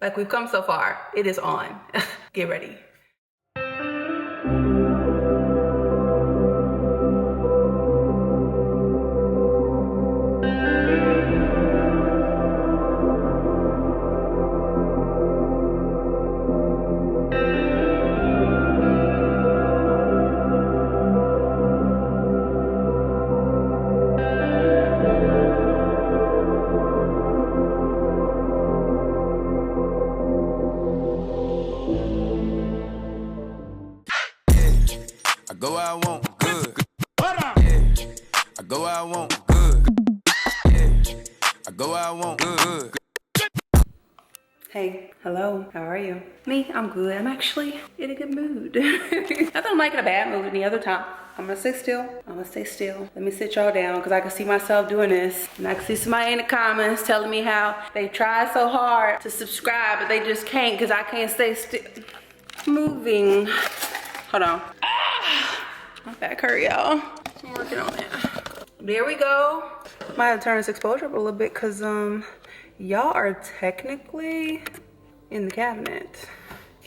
Like, we've come so far. It is on. Get ready. Go where I want, good. Yeah. I go where I want, good. Yeah. I go where I want, good. Hey, hello, how are you? Me, I'm good. I'm actually in a good mood. Not that I'm like in a bad mood any other time. I'm gonna stay still. I'm gonna stay still. Let me sit y'all down because I can see myself doing this. And I can see somebody in the comments telling me how they try so hard to subscribe, but they just can't because I can't stay still. Moving. Hold on. My back hurt, y'all. I'm working on it. There we go. Might have to turn this exposure up a little bit because y'all are technically in the cabinet.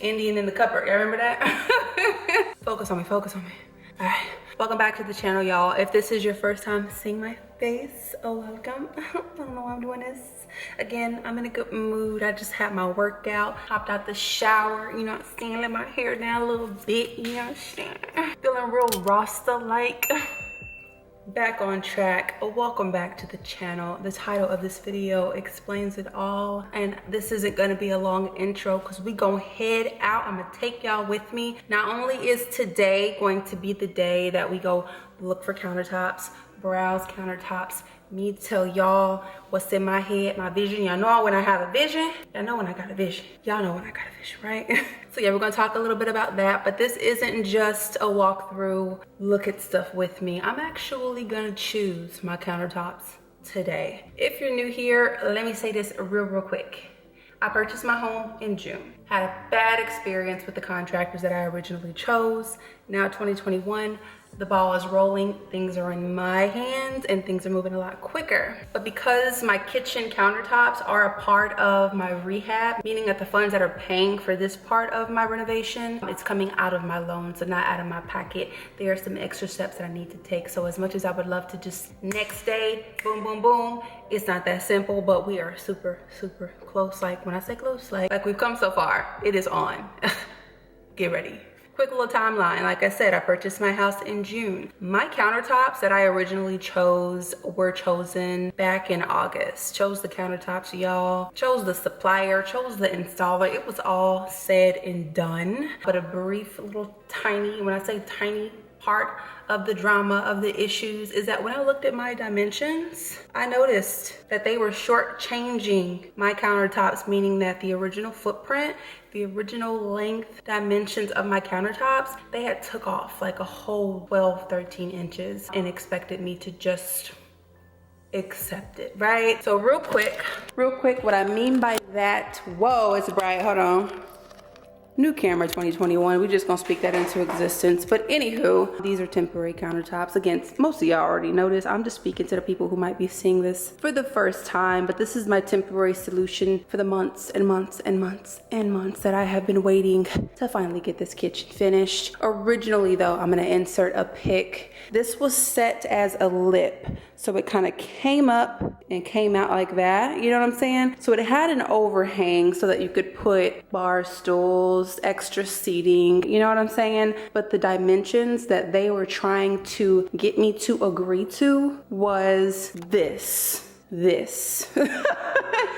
Indian in the cupboard. Y'all remember that? Focus on me, focus on me. All right. Welcome back to the channel, y'all. If this is your first time seeing my face, welcome. I don't know why I'm doing this. Again, I'm in a good mood. I just had my workout, hopped out the shower, you know what I'm saying? Let my hair down a little bit, you know what I'm saying? Feeling real Rasta-like. Back on track. Welcome back to the channel. The title of this video explains it all, and this isn't going to be a long intro because we gonna head out. I'm gonna take y'all with me. Not only is today going to be the day that we go look for countertops, browse countertops, me tell y'all what's in my head, my vision. Y'all know when I have a vision. Y'all know when I got a vision. Y'all know when I got a vision, right? So yeah, we're gonna talk a little bit about that, but this isn't just a walkthrough, look at stuff with me. I'm actually gonna choose my countertops today. If you're new here, let me say this real quick. I purchased my home in June. Had a bad experience with the contractors that I originally chose. Now 2021, the ball is rolling, things are in my hands, and things are moving a lot quicker. But because my kitchen countertops are a part of my rehab, meaning that the funds that are paying for this part of my renovation, it's coming out of my loan, so not out of my pocket. There are some extra steps that I need to take. So as much as I would love to just next day, boom, boom, boom, it's not that simple, but we are super close. Like when I say close, like we've come so far, it is on. Get ready. Quick little timeline. Like I said, I purchased my house in June. My countertops that I originally chose were chosen back in August. Chose the countertops, y'all. Chose the supplier, chose the installer. It was all said and done. But a brief little tiny, when I say tiny, part of the drama of the issues is that when I looked at my dimensions, I noticed that they were shortchanging my countertops, meaning that the original footprint, the original length dimensions of my countertops, they had took off like a whole 12, 13 inches and expected me to just accept it, right? So real quick, what I mean by that, whoa, it's bright, hold on. New camera 2021, we just gonna speak that into existence. But anywho, these are temporary countertops. Again, most of y'all already know this. I'm just speaking to the people who might be seeing this for the first time, but this is my temporary solution for the months and months and months and months that I have been waiting to finally get this kitchen finished. Originally though, I'm gonna insert a pic. This was set as a lip, so it kind of came up and came out like that, you know what I'm saying? So it had an overhang so that you could put bar stools, extra seating, you know what I'm saying? But the dimensions that they were trying to get me to agree to was this.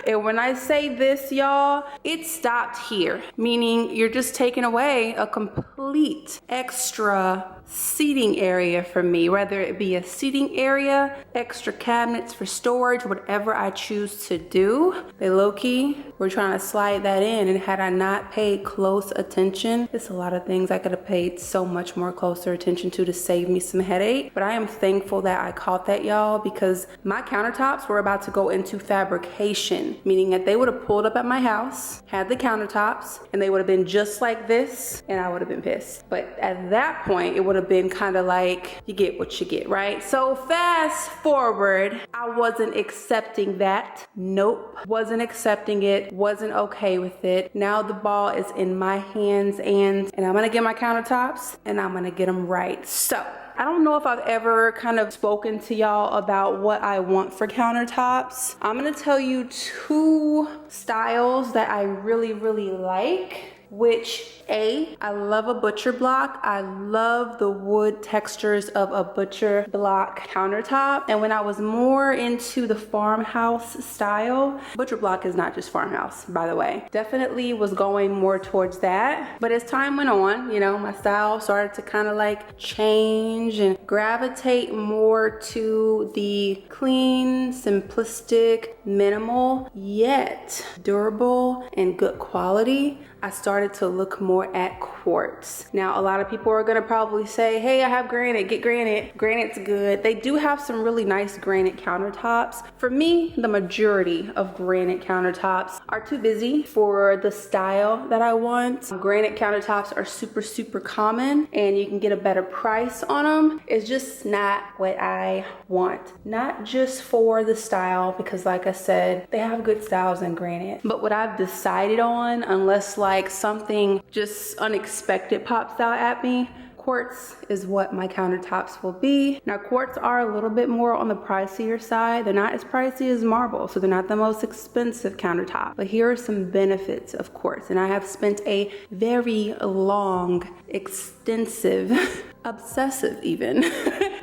And when I say this, y'all, it stopped here, meaning you're just taking away a complete extra seating area for me, whether it be a seating area, extra cabinets for storage, whatever I choose to do. They low-key were trying to slide that in, and had I not paid close attention, it's a lot of things I could have paid so much more closer attention to save me some headache. But I am thankful that I caught that, y'all, because my countertops were about to go into fabrication, meaning that they would have pulled up at my house, had the countertops, and they would have been just like this, and I would have been pissed. But at that point, it would would have been kind of like, you get what you get, right? So fast forward, I wasn't accepting that. Nope, wasn't accepting it, wasn't okay with it. Now the ball is in my hands, and I'm gonna get my countertops and I'm gonna get them right. So I don't know if I've ever kind of spoken to y'all about what I want for countertops. I'm gonna tell you 2 styles that I really, really like. Which, I love a butcher block. I love the wood textures of a butcher block countertop. And when I was more into the farmhouse style, butcher block is not just farmhouse, by the way. Definitely was going more towards that. But as time went on, you know, my style started to kind of like change and gravitate more to the clean, simplistic, minimal, yet durable and good quality. I started to look more at quartz. Now, a lot of people are gonna probably say, hey, I have granite, get granite. Granite's good. They do have some really nice granite countertops. For me, the majority of granite countertops are too busy for the style that I want. Granite countertops are super, super common and you can get a better price on them. It's just not what I want. Not just for the style, because like I said, they have good styles in granite. But what I've decided on, unless like something just unexpected pops out at me, quartz is what my countertops will be. Now, quartz are a little bit more on the pricier side. They're not as pricey as marble, so they're not the most expensive countertop. But here are some benefits of quartz, and I have spent a very long, extensive, obsessive even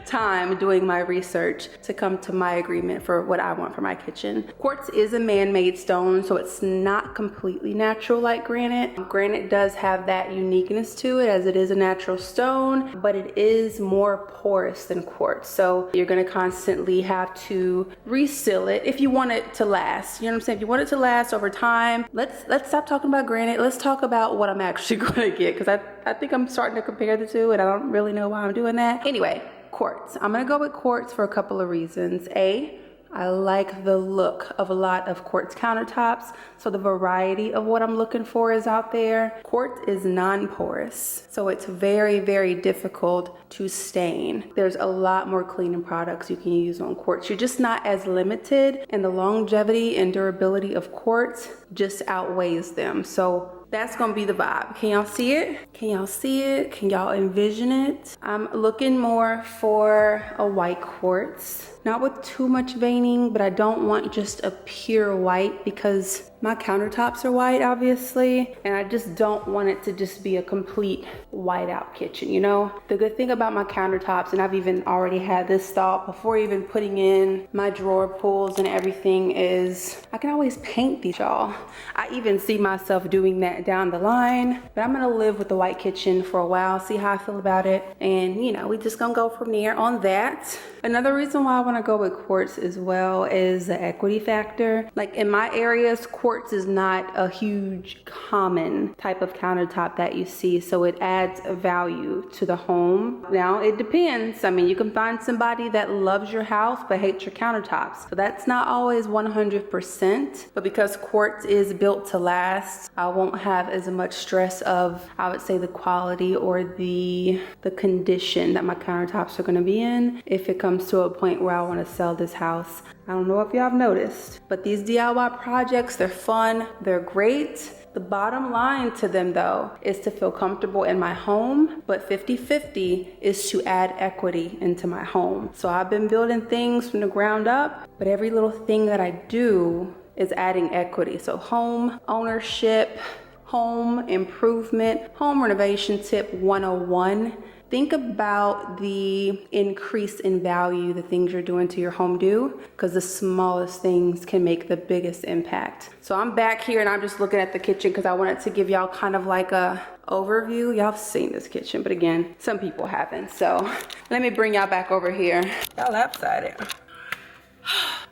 time doing my research to come to my agreement for what I want for my kitchen. Quartz is a man-made stone, so it's not completely natural like granite. Granite does have that uniqueness to it as it is a natural stone, but it is more porous than quartz. So you're gonna constantly have to reseal it if you want it to last. You know what I'm saying? If you want it to last over time, let's stop talking about granite. Let's talk about what I'm actually gonna get, because I think I'm starting to compare the two and I don't really know why I'm doing that. Anyway, quartz. I'm gonna go with quartz for a couple of reasons. I like the look of a lot of quartz countertops, so the variety of what I'm looking for is out there. Quartz is non-porous, so it's very, very difficult to stain. There's a lot more cleaning products you can use on quartz. You're just not as limited, and the longevity and durability of quartz just outweighs them. So that's gonna be the vibe. Can y'all see it? Can y'all see it? Can y'all envision it? I'm looking more for a white quartz. Not with too much veining, but I don't want just a pure white because my countertops are white, obviously, and I just don't want it to just be a complete white out kitchen, you know? The good thing about my countertops, and I've even already had this thought before even putting in my drawer pulls and everything, is I can always paint these, y'all. I even see myself doing that down the line, but I'm gonna live with the white kitchen for a while, see how I feel about it, and you know, we just gonna go from there on that. Another reason why I want to go with quartz as well is the equity factor. Like in my areas, quartz is not a huge common type of countertop that you see, so it adds a value to the home. Now it depends. I mean, you can find somebody that loves your house but hates your countertops, so that's not always 100%. But because quartz is built to last, I won't have as much stress of, I would say, the quality or the condition that my countertops are going to be in if it comes to a point where I want to sell this house. I don't know if y'all have noticed, but these DIY projects, they're fun, they're great. The bottom line to them though is to feel comfortable in my home, but 50-50 is to add equity into my home. So I've been building things from the ground up, but every little thing that I do is adding equity. So home ownership, home improvement, home renovation tip 101. Think about the increase in value the things you're doing to your home do, because the smallest things can make the biggest impact. So I'm back here and I'm just looking at the kitchen because I wanted to give y'all kind of like a overview. Y'all have seen this kitchen, but again, some people haven't. So let me bring y'all back over here. Y'all excited.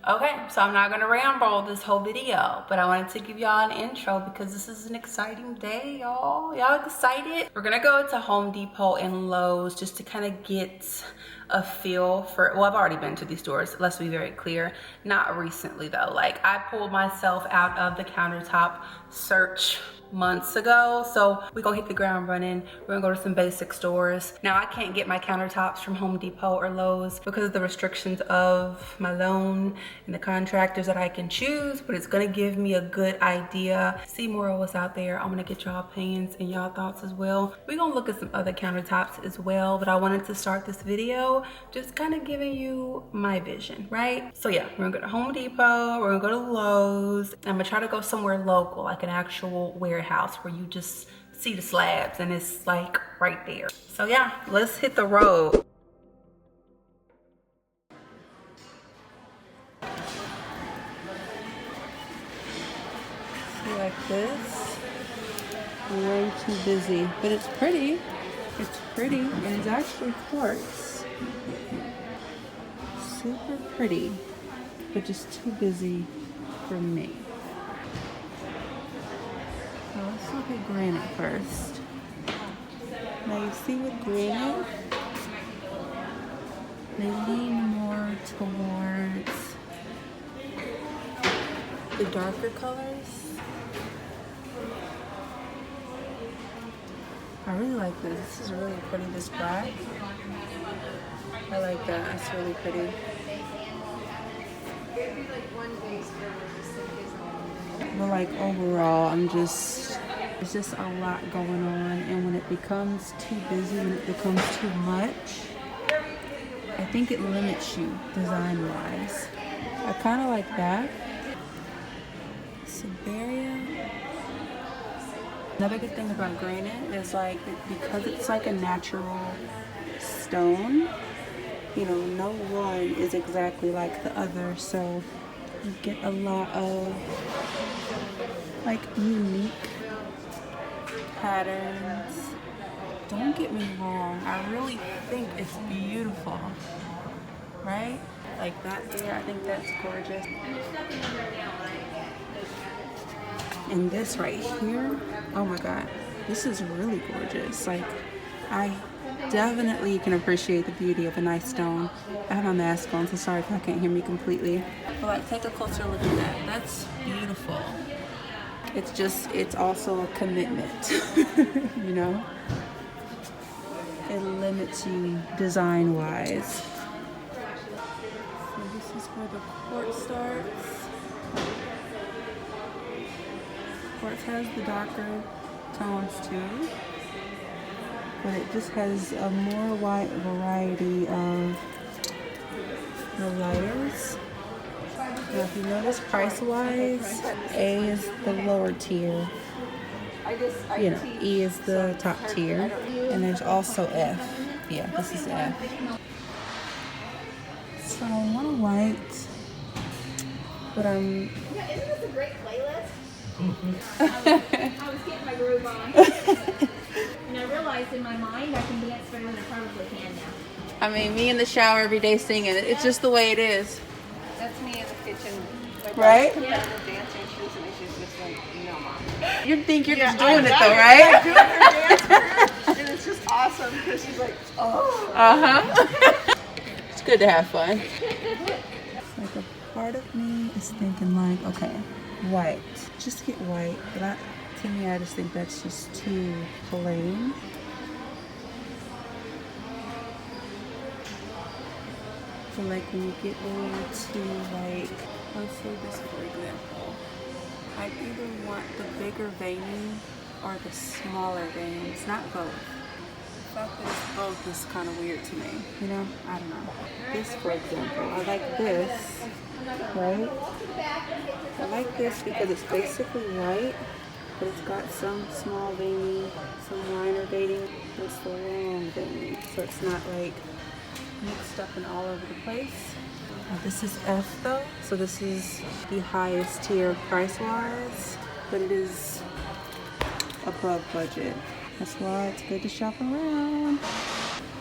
Okay, so I'm not gonna ramble this whole video, but I wanted to give y'all an intro because this is an exciting day, y'all. Y'all excited? We're gonna go to Home Depot and Lowe's just to kind of get a feel for, well, I've already been to these stores, let's be very clear. Not recently though. Like, I pulled myself out of the countertop search months ago, so we gonna hit the ground running. We're gonna go to some basic stores. Now I can't get my countertops from Home Depot or Lowe's because of the restrictions of my loan and the contractors that I can choose, but it's gonna give me a good idea, see more of what's out there. I'm gonna get y'all opinions and y'all thoughts as well. We're gonna look at some other countertops as well, but I wanted to start this video just kind of giving you my vision, right? So yeah, we're gonna go to Home Depot, we're gonna go to Lowe's. I'm gonna try to go somewhere local, like an actual warehouse where you just see the slabs and it's like right there. So yeah, let's hit the road. See, like this, way too busy, but it's pretty. It's pretty, and it's actually quartz. Super pretty, but just too busy for me. So let's look at granite first. Now you see with granite, they lean more towards the darker colors. I really like this. This is really pretty, this black. I like that. It's really pretty. But like overall, there's just a lot going on, and when it becomes too busy, when it becomes too much, I think it limits you design-wise. I kind of like that. Siberia. Another good thing about granite is like, because it's like a natural stone, you know, no one is exactly like the other, so you get a lot of like unique patterns. Don't get me wrong, I really think it's beautiful, right? Like that there, I think that's gorgeous. And this right here, oh my god, this is really gorgeous. Like, I definitely can appreciate the beauty of a nice stone. I have my mask on, so sorry if I can't hear me completely. But like, take a closer look at that. That's beautiful. It's also a commitment, you know? It limits you design-wise. So this is where the quartz starts. Quartz has the darker tones too, but it just has a more wide variety of the lighters. Now if you notice price-wise, A is the lower tier, you know, E is the top tier, and there's also F. Yeah, this is F. So I want a white, but Isn't this a great playlist? I was getting my groove on. And I realized in my mind I can dance better than I probably can now. I mean, me in the shower every day singing, it's just the way it is. That's me in the kitchen. Like, Right? Yeah. Dancing shoes, and she's just like, no, mom. You think you're just doing it though, right? I'm doing her dance, and it's just awesome because she's like, oh. Uh-huh. It's good to have fun. Like a part of me is thinking like, okay, white. Just get white. But to me, I just think that's just too plain. So like when you get into like, let's say this for example, I either want the bigger veining or the smaller veins, not both. The fact that it's both is kind of weird to me, you know? I don't know. This for example, I like this, right? I like this because it's basically white, but it's got some small veining, some liner veining, and it's the long veining, so it's not like mixed up and all over the place. This is F though, so this is the highest tier price-wise, but it is above budget. That's why it's good to shop around.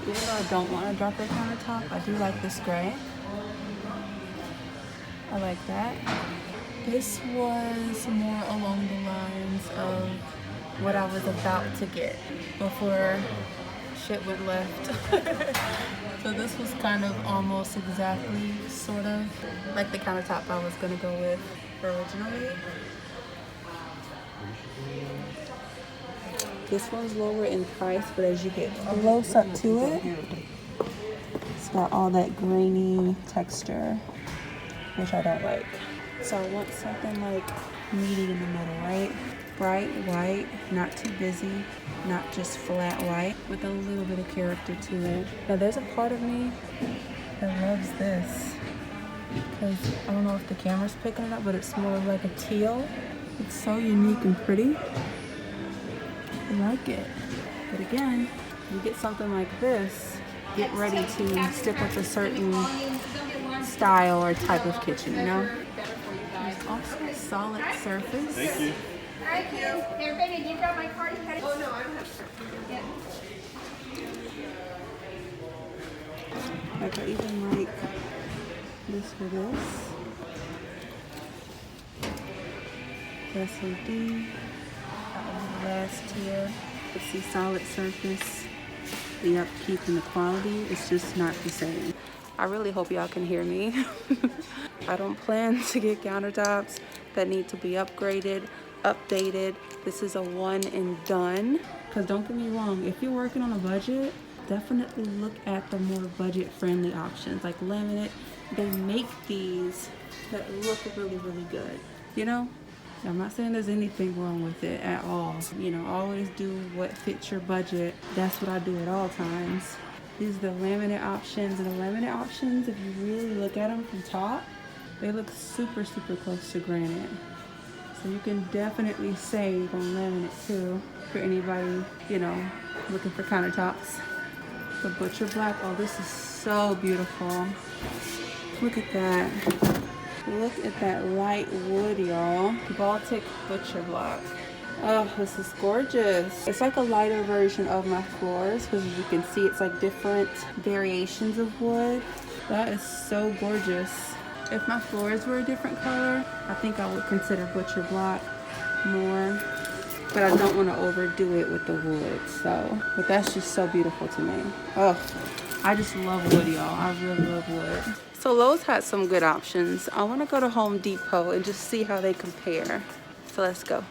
Even though I don't want to drop the countertop, I do like this gray. I like that. This was more along the lines of what I was about to get before shit went left. So this was kind of almost exactly, sort of, like the countertop I was gonna go with originally. This one's lower in price, but as you get close up to it, it's got all that grainy texture, which I don't like. So I want something like meaty in the middle, right? Bright white, not too busy, not just flat white, with a little bit of character to it. Now there's a part of me that loves this, because I don't know if the camera's picking it up, but it's more like a teal. It's so unique and pretty. I like it. But again, you get something like this, get ready to stick with a certain style or type of kitchen, you know? There's also a solid surface. Thank you. Thank you. Everybody, did you grab my card? Oh no, I don't have. Yeah. Like I even like this for this. SOD. That was the last tier. You see solid surface. The upkeep and the quality is just not the same. I really hope y'all can hear me. I don't plan to get countertops that need to be upgraded, updated. This is a one and done. Because don't get me wrong, if you're working on a budget, definitely look at the more budget friendly options like laminate. They make these that look really, really good, you know? I'm not saying there's anything wrong with it at all. You know, always do what fits your budget. That's what I do at all times. These are the laminate options, and the laminate options, if you really look at them from top, they look super, super close to granite. So you can definitely save on laminate too for anybody, you know, looking for countertops. The butcher black, oh, this is so beautiful. Look at that. Look at that light wood, y'all. Baltic butcher block. Oh, this is gorgeous. It's like a lighter version of my floors, because as you can see, it's like different variations of wood. That is so gorgeous. If my floors were a different color, I think I would consider butcher block more, but I don't want to overdo it with the wood. So, but that's just so beautiful to me. Oh, I just love wood, y'all. I really love wood. So Lowe's had some good options. I want to go to Home Depot and just see how they compare. So let's go.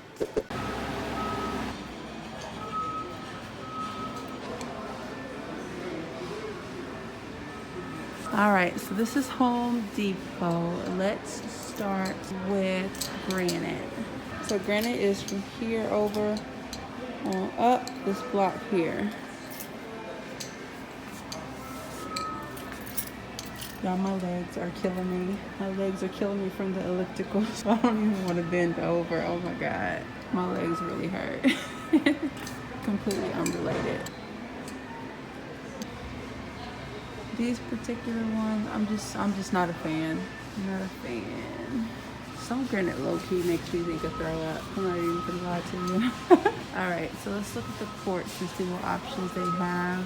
All right, so this is Home Depot. Let's start with granite. So granite is from here over on up this block here. Y'all, my legs are killing me. My legs are killing me from the elliptical, so I don't even want to bend over. Oh my God. My legs really hurt. Completely unrelated. These particular ones, I'm just not a fan. I'm not a fan. Some granite low-key makes me think of throw up. I'm not even gonna lie to you. Alright, so let's look at the quartz and see what options they have.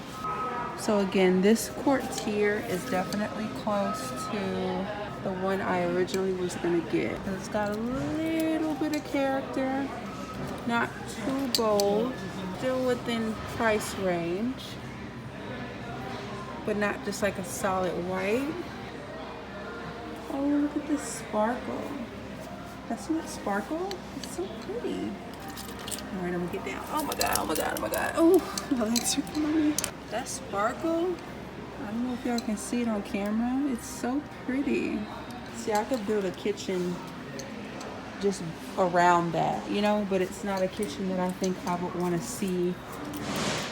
So again, this quartz here is definitely close to the one I originally was gonna get. It's got a little bit of character, not too bold, still within price range, but not just like a solid white. Oh, look at this sparkle. That's not sparkle. It's so pretty. All right, I'm gonna get down. Oh my God, oh my God, oh my God. Oh, my legs are killing me. That sparkle, I don't know if y'all can see it on camera. It's so pretty. See, I could build a kitchen just around that, you know, but it's not a kitchen that I think I would want to see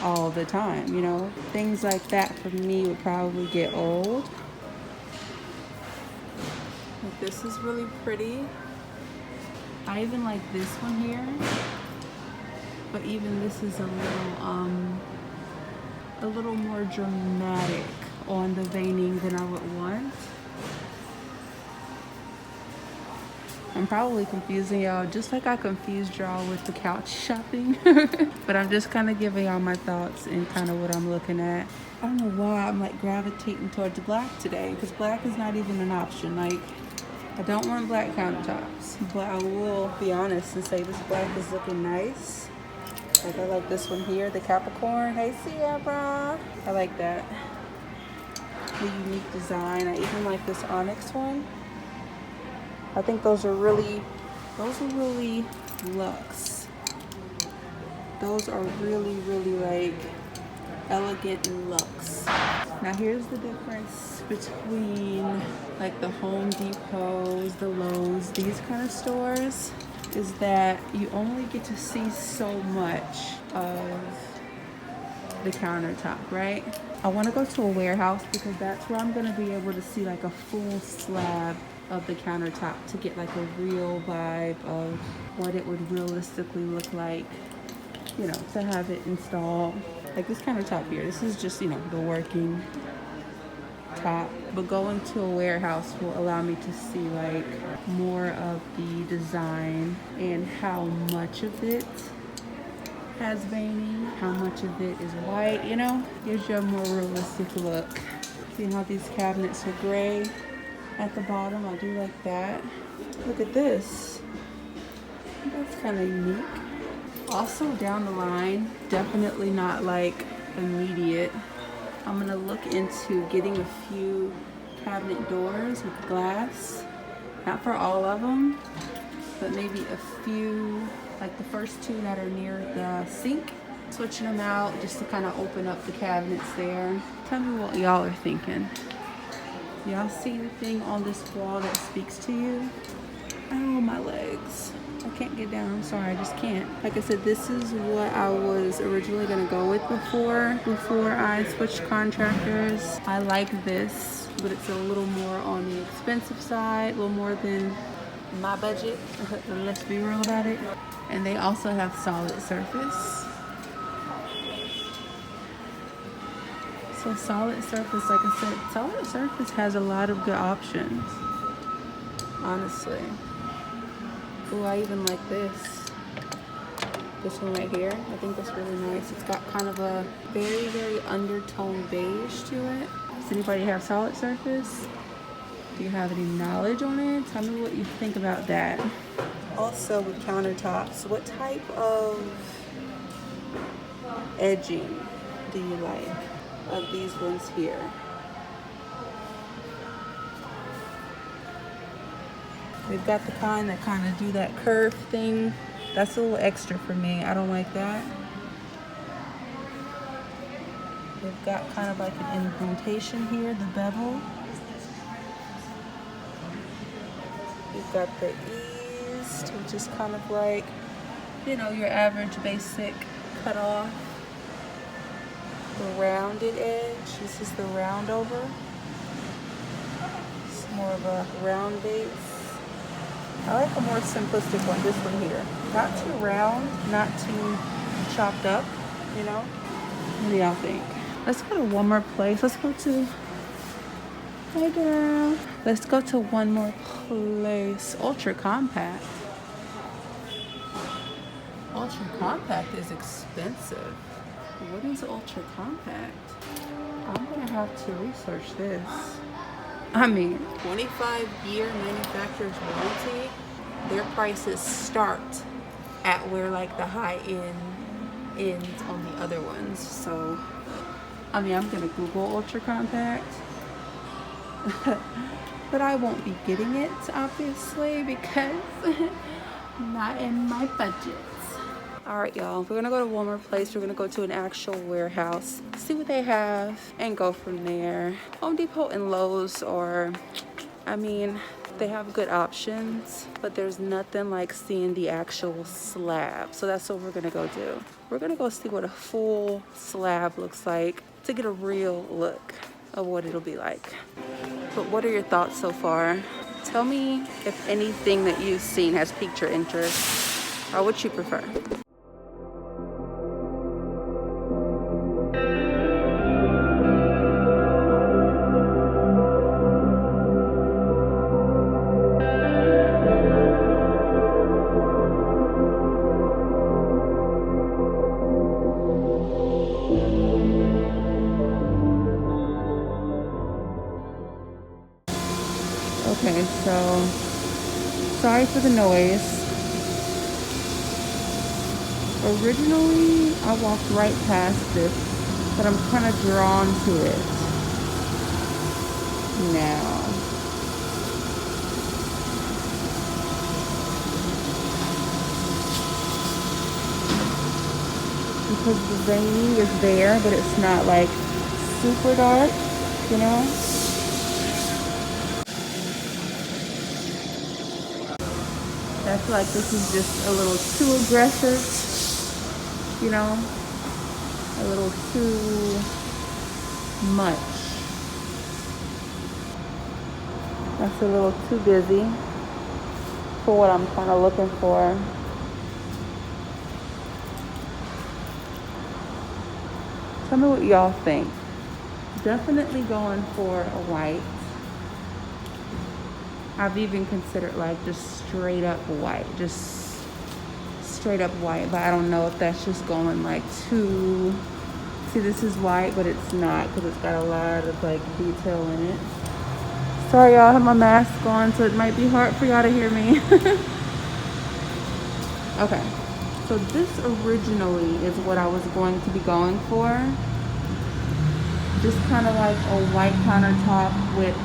all the time, you know. Things like that for me would probably get old. Like, this is really pretty. I even like this one here, but even this is a little more dramatic on the veining than I would want. I'm probably confusing y'all just like I confused y'all with the couch shopping. But I'm just kind of giving y'all my thoughts and kind of what I'm looking at. I don't know why I'm like gravitating towards black today, because black is not even an option. Like, I don't want black countertops, but I will be honest and say this black is looking nice. Like, I like this one here, the Capricorn. Hey Sierra, I like that. The unique design. I even like this onyx one. I think those are really luxe. those are really, really like elegant and luxe. Now here's the difference between like the Home Depots, the Lowe's, these kind of stores, is that you only get to see so much of the countertop, right? I want to go to a warehouse because that's where I'm going to be able to see like a full slab of the countertop to get like a real vibe of what it would realistically look like, you know, to have it installed. Like this countertop here, this is just, you know, the working top, but going to a warehouse will allow me to see like more of the design and how much of it has veining, how much of it is white, you know, gives you a more realistic look. See how these cabinets are gray at the bottom? I do like that. Look at this. That's kind of unique. Also down the line, definitely not like immediate, I'm gonna look into getting a few cabinet doors with glass. Not for all of them, but maybe a few, like the first two that are near the sink. Switching them out just to kind of open up the cabinets there. Tell me what y'all are thinking. Y'all see anything on this wall that speaks to you? Oh, my legs. I can't get down, I'm sorry, I just can't. Like I said, this is what I was originally gonna go with before I switched contractors. I like this, but it's a little more on the expensive side, a little more than my budget. Let's be real about it. And they also have solid surface. So solid surface, like I said, solid surface has a lot of good options, honestly. Oh, I even like this. This one right here. I think that's really nice. It's got kind of a very, very undertone beige to it. Does anybody have solid surface? Do you have any knowledge on it? Tell me what you think about that. Also with countertops, what type of edging do you like of these ones here? They've got the kind that kind of do that curve thing. That's a little extra for me. I don't like that. They've got kind of like an indentation here, the bevel. You've got the eased, which is kind of like, you know, your average basic cut off. The rounded edge, this is the round over. It's more of a round base. I like a more simplistic one, this one here. Not too round, not too chopped up, you know? What do y'all think? Let's go to one more place. Let's go to, hey girl. Let's go to one more place. Ultra compact. Ultra compact is expensive. What is ultra compact? I'm gonna have to research this. I mean, 25-year manufacturer's warranty, their prices start at where like the high end ends on the other ones. So, I mean, I'm gonna Google ultra compact, but I won't be getting it, obviously, because not in my budget. All right, y'all, we're gonna go to one more place. We're gonna go to an actual warehouse, see what they have, and go from there. Home Depot and Lowe's are, I mean, they have good options, but there's nothing like seeing the actual slab. So that's what we're gonna go do. We're gonna go see what a full slab looks like to get a real look of what it'll be like. But what are your thoughts so far? Tell me if anything that you've seen has piqued your interest, or what you prefer. Okay, so sorry for the noise. Originally, I walked right past this, but I'm kind of drawn to it now. because the veining is there, but it's not like super dark, you know? I feel like this is just a little too aggressive, you know? A little too much. That's a little too busy for what I'm kind of looking for. Tell me what y'all think. Definitely going for a white. I've even considered like just straight up white, just straight up white, but I don't know if that's just going like too, see this is white, but it's not because it's got a lot of like detail in it. Sorry y'all, I have my mask on, so it might be hard for y'all to hear me. Okay, so this originally is what I was going to be going for. Just kind of like a white countertop with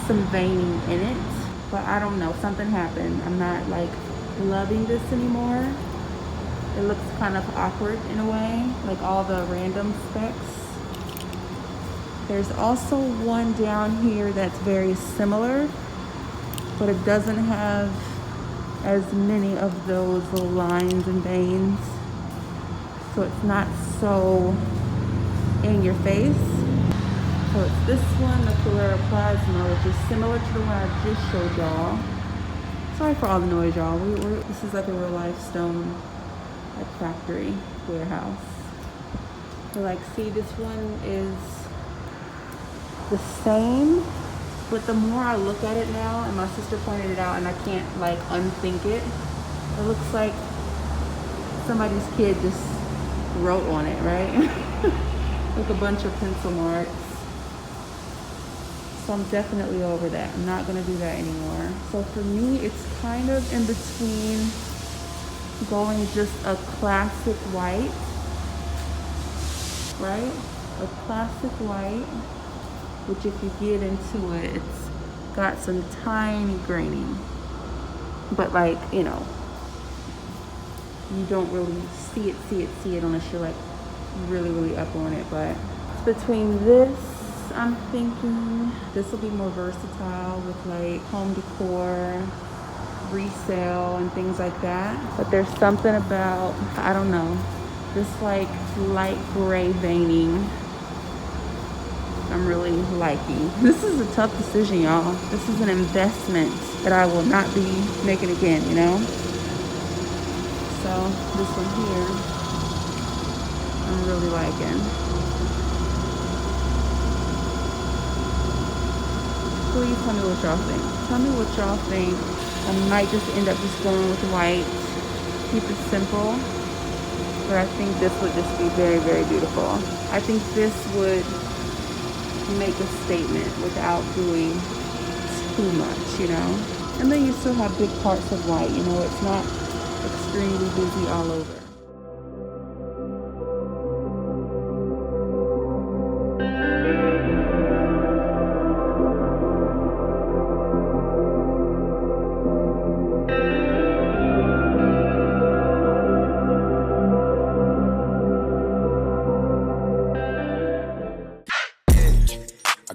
some veining in it, but I don't know, something happened. I'm not like loving this anymore. It looks kind of awkward in a way, like all the random specks. There's also one down here that's very similar, but it doesn't have as many of those little lines and veins, so it's not so in your face. So it's this one, the Color Plasma, which is similar to the one I just showed y'all. Sorry for all the noise, y'all. This is like a real life stone like factory warehouse. So like, see, this one is the same, but the more I look at it now, and my sister pointed it out and I can't like unthink it, it looks like somebody's kid just wrote on it, right? Like a bunch of pencil marks. So I'm definitely over that. I'm not gonna do that anymore. So for me, it's kind of in between going just a classic white, right? A classic white, which if you get into it, it's got some tiny graining. But like, you know, you don't really see it unless you're like really up on it. But it's between this, I'm thinking this will be more versatile with like home decor, resale and things like that. But there's something about, I don't know, this like light gray veining I'm really liking. This is a tough decision, y'all. This is an investment that I will not be making again, you know? So this one here, I'm really liking. Please tell me what y'all think. Tell me what y'all think. I might just end up just going with white. Keep it simple. But I think this would just be very beautiful. I think this would make a statement without doing too much, you know? And then you still have big parts of white, you know? It's not extremely busy all over.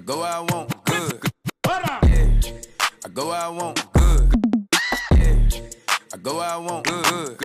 Go where I want good. Yeah. I go where I want good. Yeah. I go where I want good.